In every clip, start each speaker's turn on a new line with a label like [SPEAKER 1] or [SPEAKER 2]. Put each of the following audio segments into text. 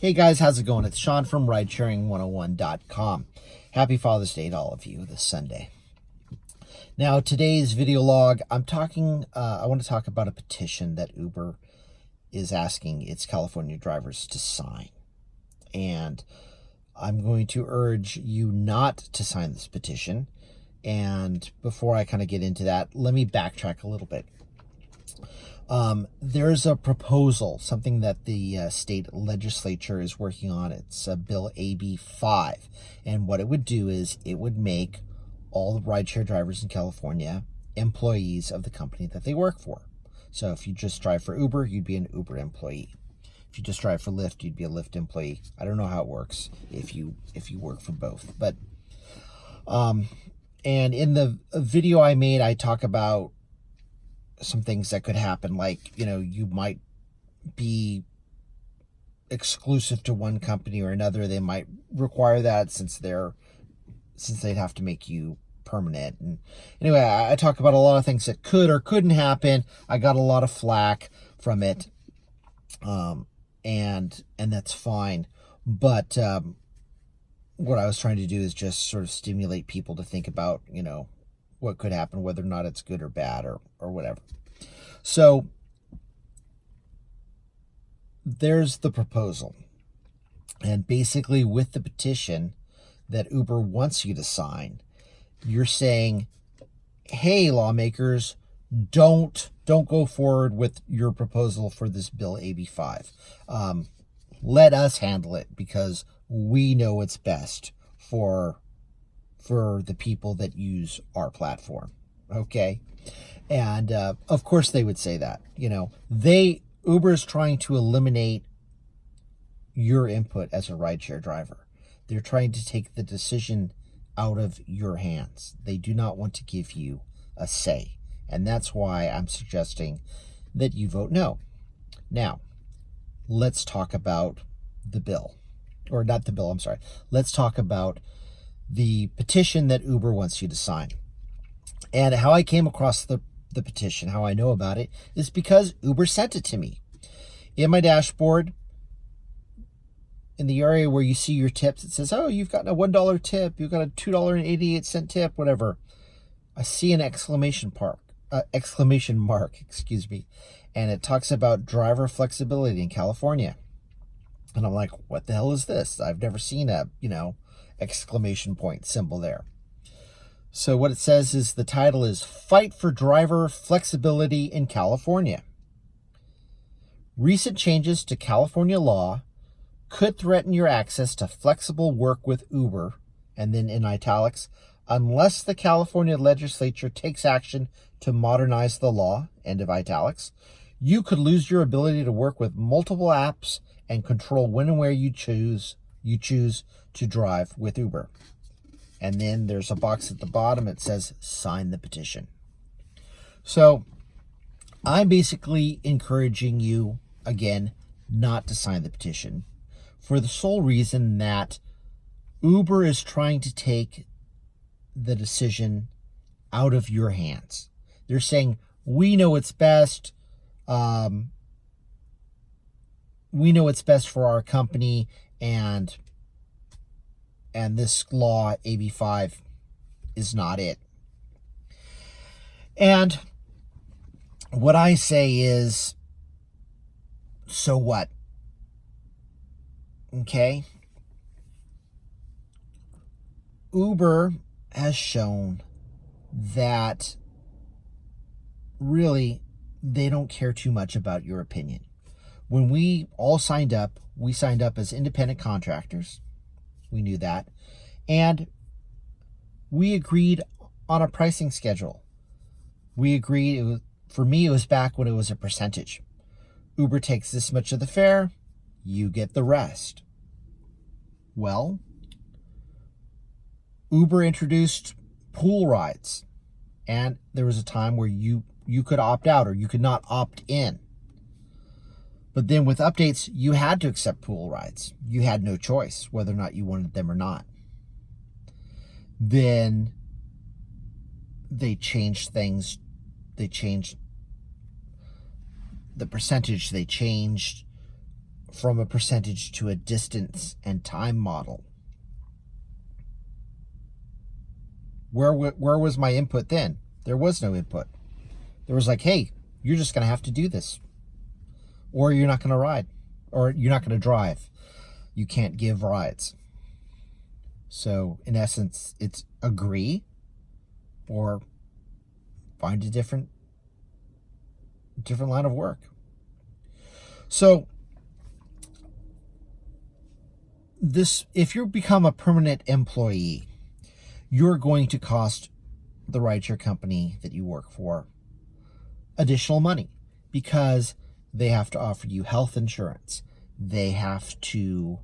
[SPEAKER 1] Hey guys, how's it going? It's Sean from Ridesharing101.com. Happy Father's Day to all of you this Sunday. Now, today's video log, I want to talk about a petition that Uber is asking its California drivers to sign. And I'm going to urge you not to sign this petition. And before I kind of get into that, let me backtrack a little bit. There's a proposal, something that the state legislature is working on. It's Bill AB 5. And what it would do is it would make all the rideshare drivers in California employees of the company that they work for. So if you just drive for Uber, you'd be an Uber employee. If you just drive for Lyft, you'd be a Lyft employee. I don't know how it works if you work for both. But and in the video I made, I talk about some things that could happen, like, you might be exclusive to one company or another. They might require that since they'd have to make you permanent. And anyway, I talk about a lot of things that could or couldn't happen. I got a lot of flack from it, and that's fine. But what I was trying to do is just sort of stimulate people to think about, what could happen, whether or not it's good or bad or whatever. So there's the proposal. And basically with the petition that Uber wants you to sign, you're saying, hey, lawmakers, don't go forward with your proposal for this Bill AB 5. Let us handle it because we know it's best for the people that use our platform. Okay. And of course they would say that, Uber is trying to eliminate your input as a rideshare driver. They're trying to take the decision out of your hands. They do not want to give you a say. And that's why I'm suggesting that you vote no. Now, let's talk about the bill. Or not the bill, I'm sorry. Let's talk about the petition that Uber wants you to sign. And how I came across the petition, how I know about it, is because Uber sent it to me. In my dashboard, in the area where you see your tips, it says, oh, you've gotten a $1 tip, you've got a $2.88 tip, whatever. I see an exclamation mark, excuse me, and it talks about driver flexibility in California. And I'm like, what the hell is this? I've never seen a, exclamation point symbol there. So what it says is the title is Fight for Driver Flexibility in California. Recent changes to California law could threaten your access to flexible work with Uber, and then in italics, unless the California legislature takes action to modernize the law, end of italics. You could lose your ability to work with multiple apps and control when and where you choose to drive with Uber. And then there's a box at the bottom. It says, sign the petition. So I'm basically encouraging you, again, not to sign the petition for the sole reason that Uber is trying to take the decision out of your hands. They're saying, we know it's best. We know it's best for our company, and this law, AB 5, is not it. And what I say is, so what? Okay? Uber has shown that really they don't care too much about your opinion. When we all signed up, we signed up as independent contractors. We knew that. And we agreed on a pricing schedule. We agreed, for me, it was back when it was a percentage. Uber takes this much of the fare, you get the rest. Well, Uber introduced pool rides. And there was a time where you could opt out or you could not opt in. But then with updates, you had to accept pool rides. You had no choice whether or not you wanted them or not. Then they changed things. They changed the percentage. They changed from a percentage to a distance and time model. Where was my input then? There was no input. There was like, hey, you're just going to have to do this. Or you're not going to ride. Or you're not going to drive. You can't give rides. So, in essence, it's agree or find a different line of work. So, if you become a permanent employee, you're going to cost the rideshare company that you work for additional money because they have to offer you health insurance. They have to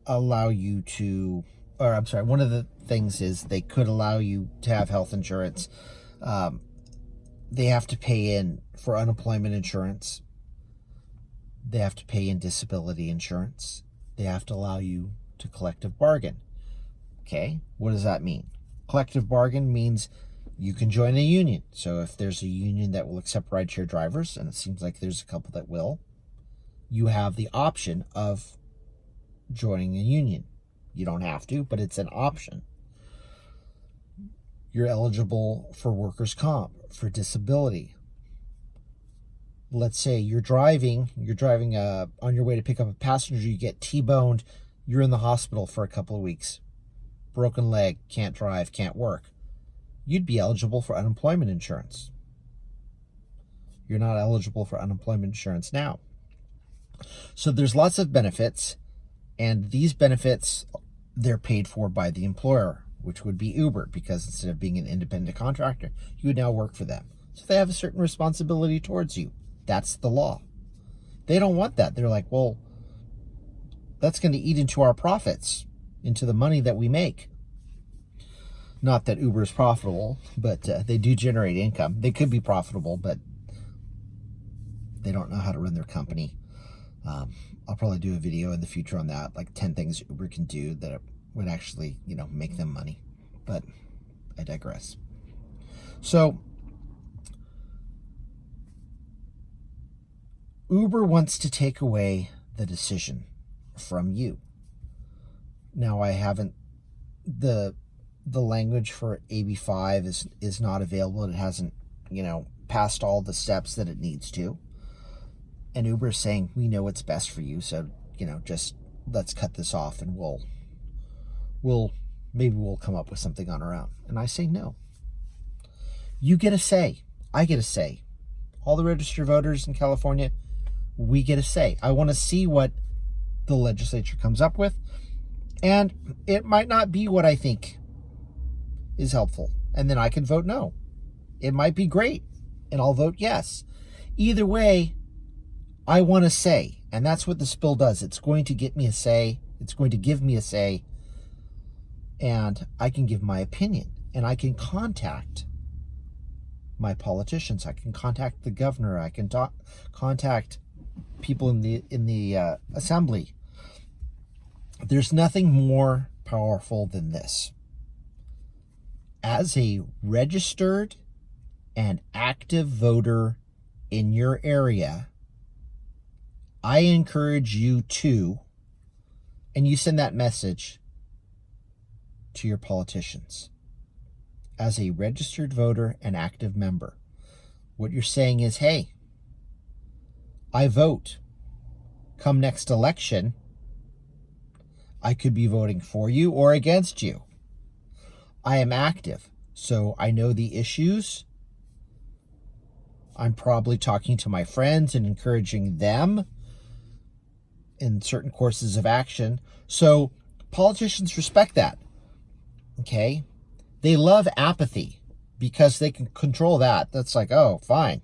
[SPEAKER 1] allow you to, or I'm sorry, one of the things is they could allow you to have health insurance. They have to pay in for unemployment insurance. They have to pay in disability insurance. They have to allow you to collective bargain. Okay, what does that mean? Collective bargain means you can join a union. So if there's a union that will accept rideshare drivers, and it seems like there's a couple that will, you have the option of joining a union. You don't have to, but it's an option. You're eligible for workers' comp, for disability. Let's say you're driving on your way to pick up a passenger, you get T-boned, you're in the hospital for a couple of weeks. Broken leg, can't drive, can't work. You'd be eligible for unemployment insurance. You're not eligible for unemployment insurance now. So there's lots of benefits, and these benefits, they're paid for by the employer, which would be Uber, because instead of being an independent contractor, you would now work for them. So they have a certain responsibility towards you. That's the law. They don't want that. They're like, well, that's going to eat into our profits, into the money that we make. Not that Uber is profitable, but they do generate income. They could be profitable, but they don't know how to run their company. I'll probably do a video in the future on that, like 10 things Uber can do that would actually, make them money. But I digress. So Uber wants to take away the decision from you. Now, I haven't, the language for AB5 is not available. It hasn't, passed all the steps that it needs to. And Uber is saying, we know what's best for you, so, just let's cut this off and maybe we'll come up with something on our own. And I say no. You get a say. I get a say. All the registered voters in California, we get a say. I want to see what the legislature comes up with. And it might not be what I think is helpful. And then I can vote no. It might be great, and I'll vote yes. Either way, I want a say. And that's what this bill does. It's going to get me a say. It's going to give me a say. And I can give my opinion. And I can contact my politicians. I can contact the governor. I can contact people in the assembly. There's nothing more powerful than this. As a registered and active voter in your area, I encourage you to, and you send that message to your politicians. As a registered voter and active member, what you're saying is, hey, I vote. Come next election, I could be voting for you or against you. I am active, so I know the issues. I'm probably talking to my friends and encouraging them in certain courses of action. So politicians respect that. Okay? They love apathy because they can control that. That's like, oh, fine,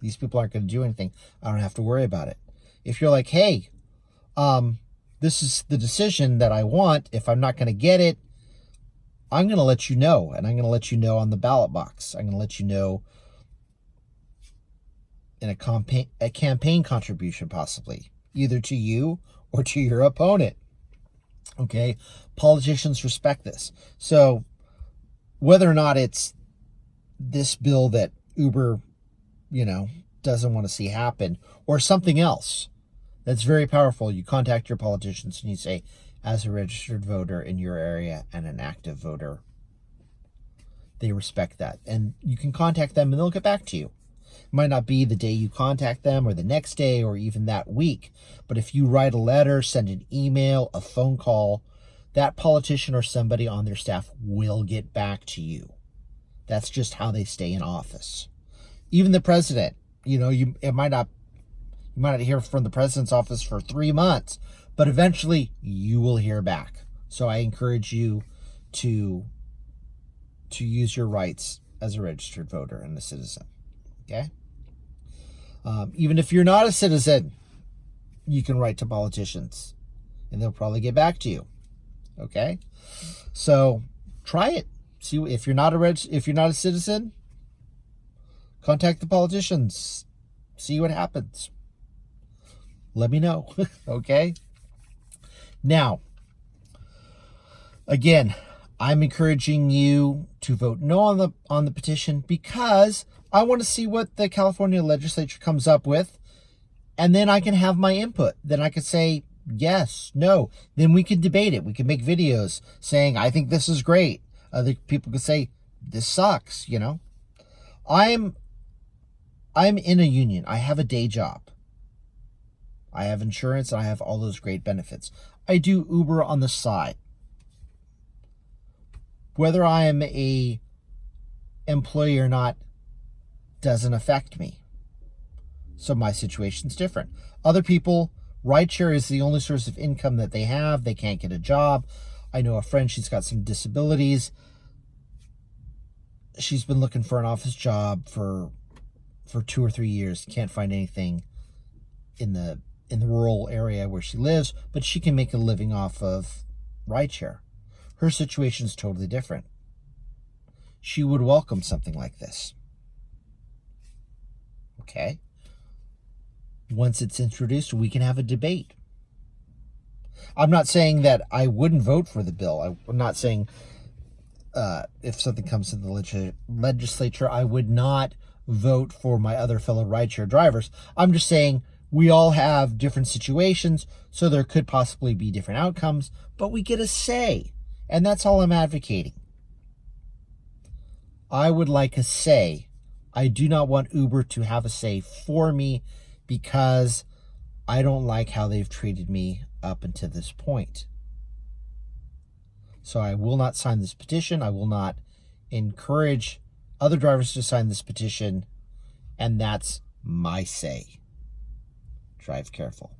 [SPEAKER 1] these people aren't going to do anything. I don't have to worry about it. If you're like, hey, this is the decision that I want. If I'm not going to get it, I'm going to let you know. And I'm going to let you know on the ballot box. I'm going to let you know in a campaign contribution, possibly, either to you or to your opponent. Okay? Politicians respect this. So whether or not it's this bill that Uber, doesn't want to see happen, or something else that's very powerful. You contact your politicians and you say, as a registered voter in your area and an active voter, they respect that. And you can contact them and they'll get back to you. It might not be the day you contact them or the next day or even that week, but if you write a letter, send an email, a phone call, that politician or somebody on their staff will get back to you. That's just how they stay in office. Even the president, you might not hear from the president's office for 3 months, but eventually you will hear back. So I encourage you to use your rights as a registered voter and a citizen. Okay? Even if you're not a citizen, you can write to politicians and they'll probably get back to you. Okay? So try it. See, if you're not a citizen, contact the politicians. See what happens. Let me know. Okay? Now, again, I'm encouraging you to vote no on the petition because I want to see what the California legislature comes up with, and then I can have my input. Then I can say yes, no. Then we can debate it. We can make videos saying, I think this is great. Other people could say, this sucks, I'm in a union. I have a day job. I have insurance and I have all those great benefits. I do Uber on the side. Whether I am a employee or not doesn't affect me. So my situation's different. Other people, rideshare is the only source of income that they have. They can't get a job. I know a friend, she's got some disabilities. She's been looking for an office job for 2 or 3 years. Can't find anything in the rural area where she lives, but she can make a living off of rideshare. Her situation is totally different. She would welcome something like this. Okay? Once it's introduced, we can have a debate. I'm not saying that I wouldn't vote for the bill. I'm not saying if something comes in the legislature, I would not vote for my other fellow rideshare drivers. I'm just saying we all have different situations, so there could possibly be different outcomes, but we get a say, and that's all I'm advocating. I would like a say. I do not want Uber to have a say for me because I don't like how they've treated me up until this point. So I will not sign this petition. I will not encourage other drivers to sign this petition. And that's my say. Drive careful.